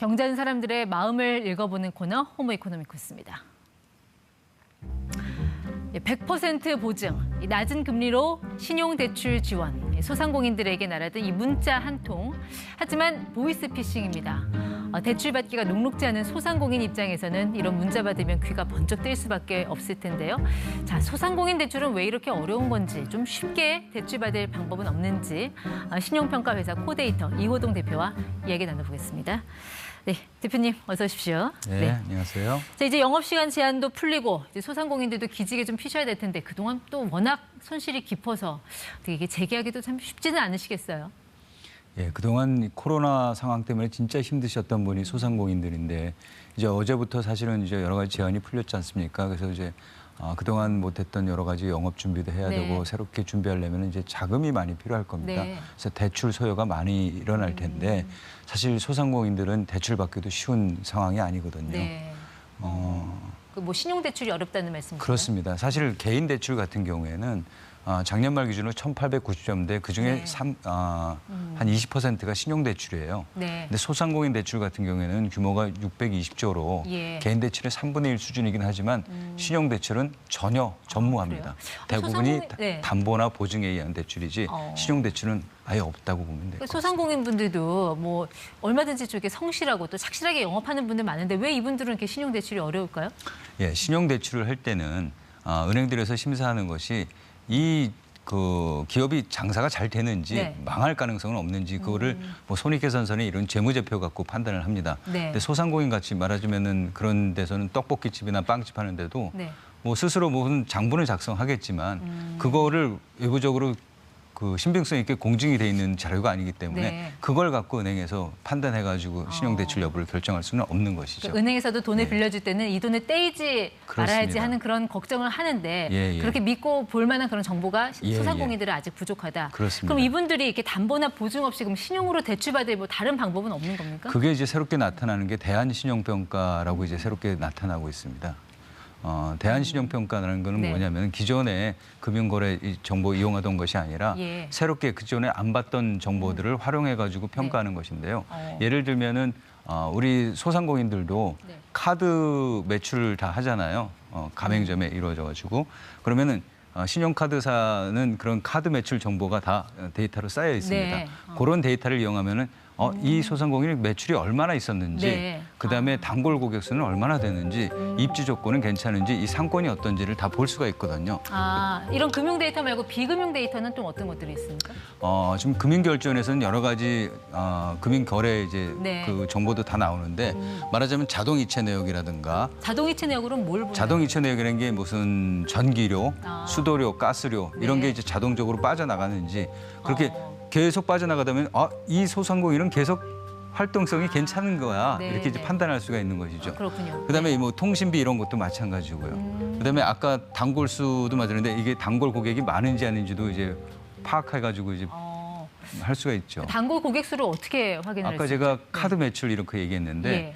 경제하는 사람들의 마음을 읽어보는 코너 호모 이코노미쿠스입니다. 100% 보증, 낮은 금리로 신용대출 지원, 소상공인들에게 날아든 이 문자 한 통. 하지만 보이스피싱입니다. 대출 받기가 녹록지 않은 소상공인 입장에서는 이런 문자 받으면 귀가 번쩍 뜨일 수밖에 없을 텐데요. 자, 소상공인 대출은 왜 이렇게 어려운 건지, 좀 쉽게 대출 받을 방법은 없는지 신용평가 회사 코데이터 이호동 대표와 이야기 나눠보겠습니다. 네, 대표님 어서 오십시오. 네, 안녕하세요. 자, 이제 영업시간 제한도 풀리고 이제 소상공인들도 기지개 좀 피셔야 될 텐데 그동안 또 워낙 손실이 깊어서 이게 재계하기도 참 쉽지는 않으시겠어요? 예, 그동안 코로나 상황 때문에 진짜 힘드셨던 분이 소상공인들인데 이제 어제부터 사실은 이제 여러 가지 제한이 풀렸지 않습니까? 그래서 이제 그동안 못했던 여러 가지 영업 준비도 해야 되고 새롭게 준비하려면 이제 자금이 많이 필요할 겁니다. 그래서 대출 소요가 많이 일어날 텐데 사실 소상공인들은 대출 받기도 쉬운 상황이 아니거든요. 네. 뭐 신용 대출이 어렵다는 말씀이세요? 그렇습니다. 사실 개인 대출 같은 경우에는 작년 말 기준으로 1,890조인데 그중에 한 20%가 신용대출이에요. 네. 근데 소상공인 대출 같은 경우에는 규모가 620조로 개인 대출의 3분의 1 수준이긴 하지만 신용대출은 전혀 전무합니다. 대부분이 담보나 보증에 의한 대출이지 신용대출은 아예 없다고 보면 됩니다. 소상공인 분들도 뭐 얼마든지 저게 성실하고 또 착실하게 영업하는 분들 많은데 왜 이분들은 이렇게 신용대출이 어려울까요? 예, 신용대출을 할 때는 은행들에서 심사하는 것이 그 기업이 장사가 잘 되는지 망할 가능성은 없는지 그거를 뭐 손익계산서나 이런 재무제표 갖고 판단을 합니다. 근데 소상공인 같이 말하자면은 그런 데서는 떡볶이집이나 빵집 하는데도 뭐 스스로 무슨 장부는 작성하겠지만 그거를 외부적으로 그 신빙성 있게 공증이 돼 있는 자료가 아니기 때문에 그걸 갖고 은행에서 판단해가지고 신용대출 여부를 결정할 수는 없는 것이죠. 그러니까 은행에서도 돈을 빌려줄 때는 이 돈을 떼이지 말아야지 하는 그런 걱정을 하는데 그렇게 믿고 볼 만한 그런 정보가 소상공인들은 아직 부족하다. 그렇습니다. 그럼 이분들이 이렇게 담보나 보증 없이 그럼 신용으로 대출받을 뭐 다른 방법은 없는 겁니까? 그게 이제 새롭게 나타나는 게 대한신용평가라고 이제 새롭게 나타나고 있습니다. 대한신용평가라는 거는 뭐냐면 기존에 금융거래 정보 이용하던 것이 아니라 새롭게 그전에 안 봤던 정보들을 활용해가지고 평가하는 것인데요. 예를 들면은 우리 소상공인들도 카드 매출을 다 하잖아요. 가맹점에 이루어져가지고 그러면은 신용카드사는 그런 카드 매출 정보가 다 데이터로 쌓여 있습니다. 그런 데이터를 이용하면은 이 소상공인이 매출이 얼마나 있었는지, 그다음에 단골 고객 수는 얼마나 되는지, 입지 조건은 괜찮은지, 이 상권이 어떤지를 다 볼 수가 있거든요. 이런 금융 데이터 말고 비금융 데이터는 또 어떤 것들이 있습니까? 지금 금융결제원에서는 여러 가지 금융거래 이제 그 정보도 다 나오는데 말하자면 자동이체 내역이라든가. 자동이체 내역으로는 뭘 보나요? 자동이체 내역이라는 게 무슨 전기료, 수도료, 가스료 이런 게 이제 자동적으로 빠져나가는지 그렇게 계속 빠져나가다면 이 소상공인은 계속 활동성이 괜찮은 거야. 이렇게 이제 판단할 수가 있는 것이죠. 그렇군요. 그다음에 뭐 통신비 이런 것도 마찬가지고요. 그다음에 아까 단골 수도 맞았는데 이게 단골 고객이 많은지 아닌지도 이제 파악해가지고 이제 할 수가 있죠. 단골 고객 수를 어떻게 확인할 수 있죠? 아까 제가 카드 매출 이렇게 얘기했는데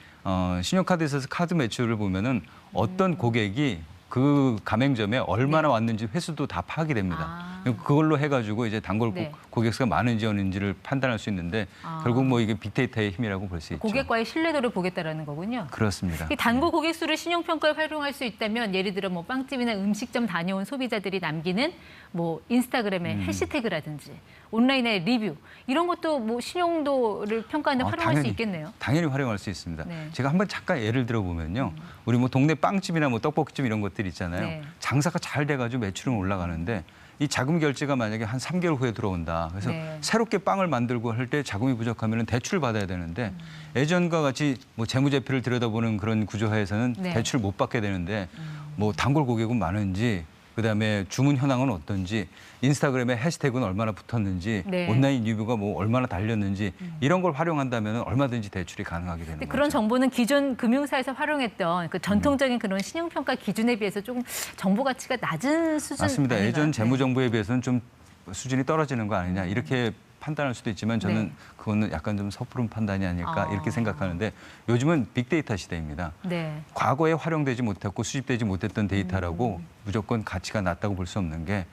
신용카드에서 카드 매출을 보면은 어떤 고객이 그 가맹점에 얼마나 왔는지 횟수도 다 파악이 됩니다. 그걸로 해가지고 이제 단골 고객 수가 많은지 없는지를 판단할 수 있는데 결국 뭐 이게 빅데이터의 힘이라고 볼 수 있죠. 고객과의 신뢰도를 보겠다라는 거군요. 그렇습니다. 이 단골 고객 수를 신용평가에 활용할 수 있다면 예를 들어 뭐 빵집이나 음식점 다녀온 소비자들이 남기는 뭐 인스타그램의 해시태그라든지 온라인의 리뷰 이런 것도 뭐 신용도를 평가하는 데 활용할 수 있겠네요. 당연히 활용할 수 있습니다. 제가 한번 잠깐 예를 들어보면요. 우리 뭐 동네 빵집이나 뭐 떡볶이집 이런 것들 있잖아요. 장사가 잘 돼가지고 매출은 올라가는데 이 자금 결제가 만약에 한 3개월 후에 들어온다. 그래서 새롭게 빵을 만들고 할 때 자금이 부족하면 대출을 받아야 되는데 예전과 같이 뭐 재무제표를 들여다보는 그런 구조하에서는 대출을 못 받게 되는데 뭐 단골 고객은 많은지 그다음에 주문 현황은 어떤지 인스타그램에 해시태그는 얼마나 붙었는지 온라인 리뷰가 뭐 얼마나 달렸는지 이런 걸 활용한다면 얼마든지 대출이 가능하게 되는 거죠. 그런 정보는 기존 금융사에서 활용했던 그 전통적인 그런 신용평가 기준에 비해서 조금 정보 가치가 낮은 수준 맞습니다. 아닌가요? 예전 재무정보에 비해서는 좀 수준이 떨어지는 거 아니냐 이렇게 판단할 수도 있지만 저는 그거는 약간 좀 섣부른 판단이 아닐까 이렇게 생각하는데 요즘은 빅데이터 시대입니다. 과거에 활용되지 못했고 수집되지 못했던 데이터라고 무조건 가치가 낮다고 볼 수 없는 게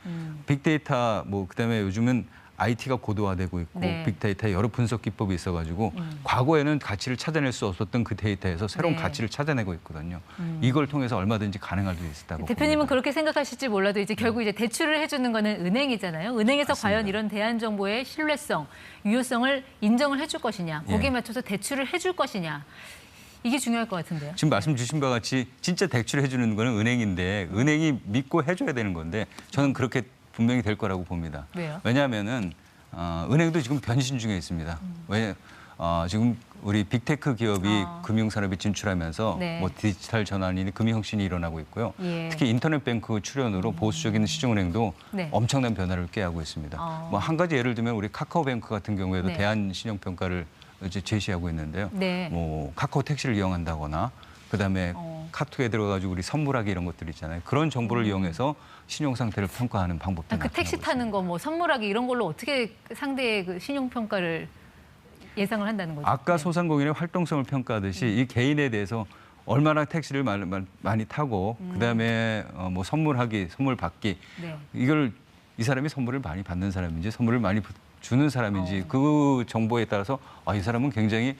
빅데이터 뭐 그다음에 요즘은 IT가 고도화되고 있고 네. 빅데이터에 여러 분석 기법이 있어가지고 과거에는 가치를 찾아낼 수 없었던 그 데이터에서 새로운 네. 가치를 찾아내고 있거든요. 이걸 통해서 얼마든지 가능할 수 있다고 대표님은 봅니다. 그렇게 생각하실지 몰라도 이제 결국 이제 대출을 해주는 거는 은행이잖아요. 은행에서 맞습니다. 과연 이런 대안 정보의 신뢰성, 유효성을 인정을 해줄 것이냐, 거기에 예. 맞춰서 대출을 해줄 것이냐. 이게 중요할 것 같은데요. 지금 말씀 주신 바와 같이 진짜 대출해 주는 거는 은행인데 은행이 믿고 해줘야 되는 건데 저는 그렇게 분명히 될 거라고 봅니다. 왜요? 왜냐하면은 은행도 지금 변신 중에 있습니다. 왜 지금 우리 빅테크 기업이 금융산업에 진출하면서 네. 뭐 디지털 전환이 금융혁신이 일어나고 있고요. 예. 특히 인터넷 뱅크 출현으로 보수적인 시중은행도 네. 엄청난 변화를 꾀하고 있습니다. 뭐 한 가지 예를 들면 우리 카카오뱅크 같은 경우에도 네. 대안 신용평가를 이제 제시하고 있는데요. 네. 뭐 카카오 택시를 이용한다거나 그다음에 카톡에 들어가지고 우리 선물하기 이런 것들 있잖아요. 그런 정보를 이용해서 신용 상태를 평가하는 방법도 그 택시 나타나고 타는 거, 뭐 선물하기 이런 걸로 어떻게 상대의 그 신용 평가를 예상을 한다는 거죠? 아까 네. 소상공인의 활동성을 평가하듯이 이 개인에 대해서 얼마나 택시를 많이 타고 그다음에 뭐 선물하기, 선물 받기 네. 이걸 이 사람이 선물을 많이 받는 사람인지 선물을 많이 주는 사람인지 그 정보에 따라서 이 사람은 굉장히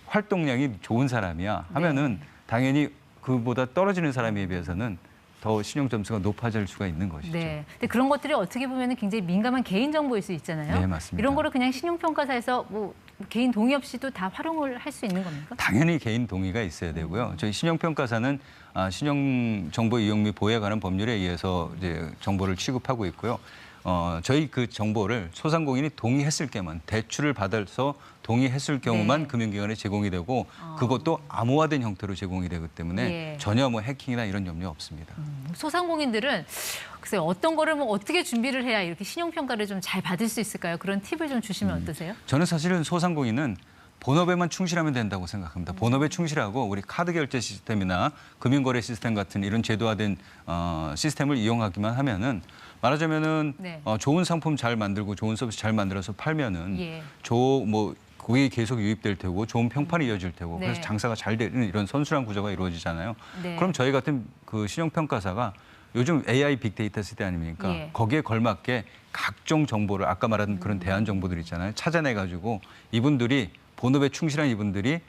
활동량이 좋은 사람이야 하면은 당연히 그보다 떨어지는 사람에 비해서는 더 신용 점수가 높아질 수가 있는 것이죠. 네. 근데 그런 것들이 어떻게 보면 굉장히 민감한 개인 정보일 수 있잖아요. 네, 맞습니다. 이런 거를 그냥 신용평가사에서 뭐 개인 동의 없이도 다 활용을 할 수 있는 겁니까? 당연히 개인 동의가 있어야 되고요. 저희 신용평가사는 신용 정보 이용 및 보호에 관한 법률에 의해서 이제 정보를 취급하고 있고요. 저희 그 정보를 소상공인이 동의했을 경우만 대출을 받아서 동의했을 경우만 네. 금융기관에 제공이 되고 그것도 암호화된 형태로 제공이 되기 때문에 예. 전혀 뭐 해킹이나 이런 염려 없습니다. 소상공인들은 글쎄요, 어떤 거를 뭐 어떻게 준비를 해야 이렇게 신용평가를 좀 잘 받을 수 있을까요? 그런 팁을 좀 주시면 어떠세요? 저는 사실은 소상공인은 본업에만 충실하면 된다고 생각합니다. 본업에 충실하고 우리 카드 결제 시스템이나 금융거래 시스템 같은 이런 제도화된 시스템을 이용하기만 하면은 말하자면은 네. 좋은 상품 잘 만들고 좋은 서비스 잘 만들어서 팔면은 예. 그게 계속 유입될 테고 좋은 평판이 이어질 테고 네. 그래서 장사가 잘 되는 이런 선순환 구조가 이루어지잖아요. 네. 그럼 저희 같은 그 신용평가사가 요즘 AI 빅데이터 시대 아닙니까? 예. 거기에 걸맞게 각종 정보를 아까 말한 그런 대안 정보들 있잖아요. 찾아내가지고 이분들이 본업에 충실한 이분들이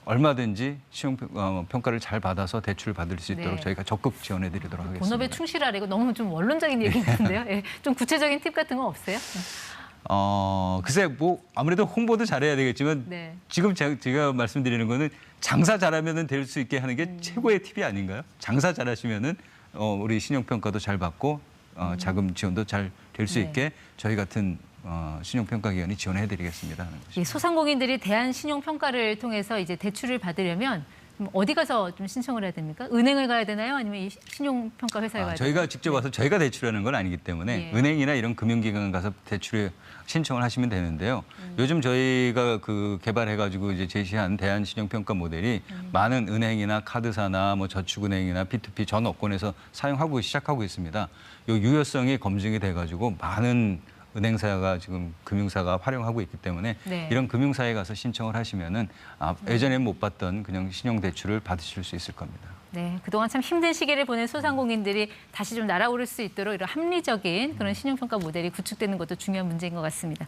얼마든지 신용평가를 잘 받아서 대출을 받을 수 있도록 네. 저희가 적극 지원해드리도록 하겠습니다. 본업에 충실하래. 이거 너무 좀 원론적인 얘기 같은데요. 예. 좀 구체적인 팁 같은 거 없어요? 글쎄 뭐 아무래도 홍보도 잘해야 되겠지만 네. 지금 제가 말씀드리는 거는 장사 잘하면은 될 수 있게 하는 게 최고의 팁이 아닌가요? 장사 잘하시면은 우리 신용평가도 잘 받고 자금 지원도 잘 될 수 네. 있게 저희 같은 신용평가기관이 지원해드리겠습니다 하는 것이죠. 이 소상공인들이 대한 신용평가를 통해서 이제 대출을 받으려면 어디 가서 좀 신청을 해야 됩니까? 은행을 가야 되나요? 아니면 이 신용평가 회사에 가야 되나요? 저희가 직접 와서 저희가 대출하는 건 아니기 때문에 예. 은행이나 이런 금융기관 가서 대출에 신청을 하시면 되는데요. 요즘 저희가 그 개발해가지고 이제 제시한 대안 신용평가 모델이 많은 은행이나 카드사나 뭐 저축은행이나 P2P 전 업권에서 사용하고 시작하고 있습니다. 요 유효성이 검증이 돼가지고 많은 은행사가 지금 금융사가 활용하고 있기 때문에 네. 이런 금융사에 가서 신청을 하시면은 예전에 못 받던 그냥 신용대출을 받으실 수 있을 겁니다. 네, 그동안 참 힘든 시기를 보낸 소상공인들이 다시 좀 날아오를 수 있도록 이런 합리적인 그런 신용평가 모델이 구축되는 것도 중요한 문제인 것 같습니다.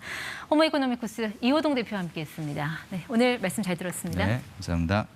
호모이코노미쿠스 이호동 대표와 함께했습니다. 네, 오늘 말씀 잘 들었습니다. 네, 감사합니다.